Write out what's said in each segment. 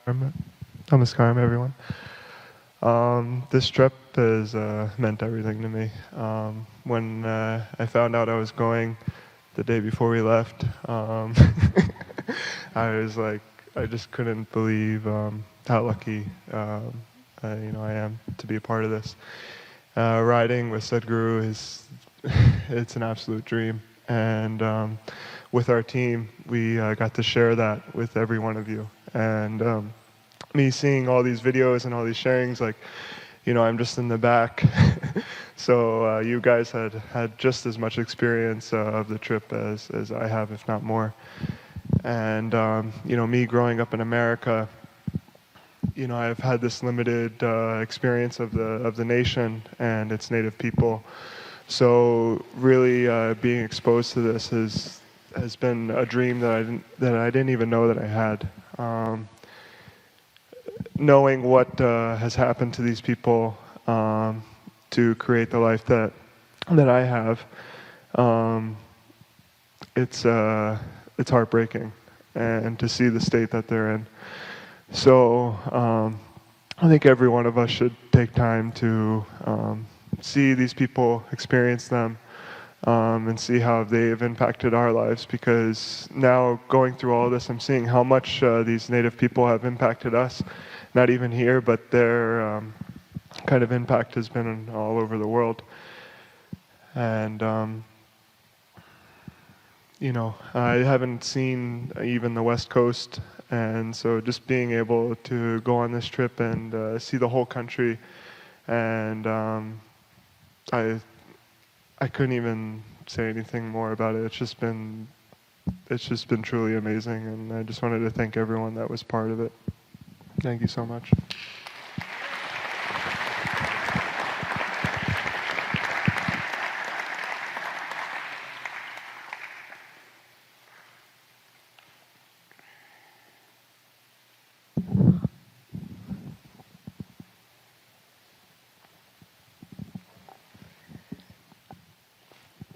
Namaskaram, everyone. This trip has meant everything to me. When I found out I was going the day before we left, I was like, I just couldn't believe how lucky I am to be a part of this. Riding with Sadhguru it's an absolute dream, and with our team, we got to share that with every one of you. And me seeing all these videos and all these sharings, like, I'm just in the back. So you guys had just as much experience of the trip as I have, if not more. And me growing up in America, I've had this limited experience of the nation and its native people. So really being exposed to this has been a dream that I didn't even know that I had. Knowing what has happened to these people to create the life that I have, it's heartbreaking, and to see the state that they're in. So I think every one of us should take time to see these people, experience them, and see how they've impacted our lives, because now going through all this, I'm seeing how much these native people have impacted us. Not even here, but their kind of impact has been all over the world. And I haven't seen even the West Coast, and so just being able to go on this trip and see the whole country, and I couldn't even say anything more about it. It's just been truly amazing, and I just wanted to thank everyone that was part of it. Thank you so much.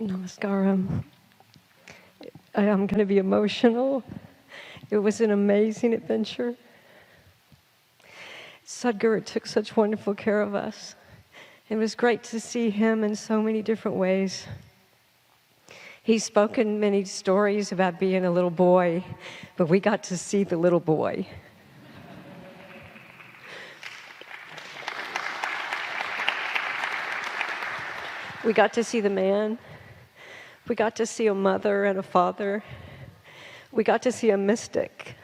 Namaskaram. I'm going to be emotional. It was an amazing adventure. Sadhguru took such wonderful care of us. It was great to see him in so many different ways. He's spoken many stories about being a little boy, but we got to see the little boy. We got to see the man. We got to see a mother and a father. We got to see a mystic.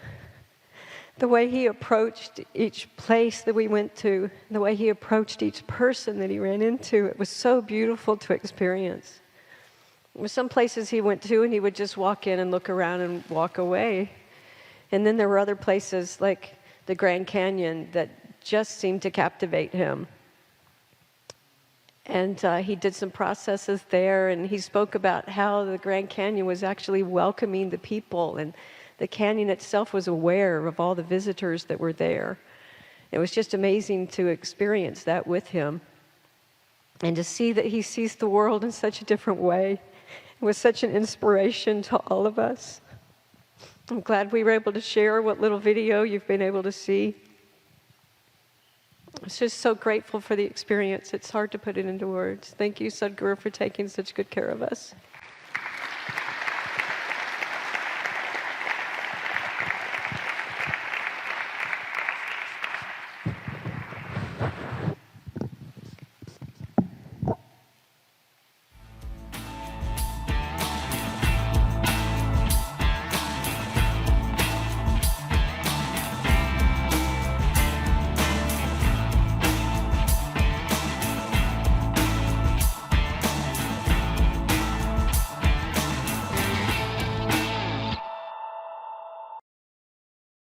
The way he approached each place that we went to, the way he approached each person that he ran into, it was so beautiful to experience. There were some places he went to and he would just walk in and look around and walk away. And then there were other places like the Grand Canyon that just seemed to captivate him. And he did some processes there, and he spoke about how the Grand Canyon was actually welcoming the people, and the canyon itself was aware of all the visitors that were there. It was just amazing to experience that with him, and to see that he sees the world in such a different way. It was such an inspiration to all of us. I'm glad we were able to share what little video you've been able to see. I'm just so grateful for the experience. It's hard to put it into words. Thank you, Sadhguru, for taking such good care of us.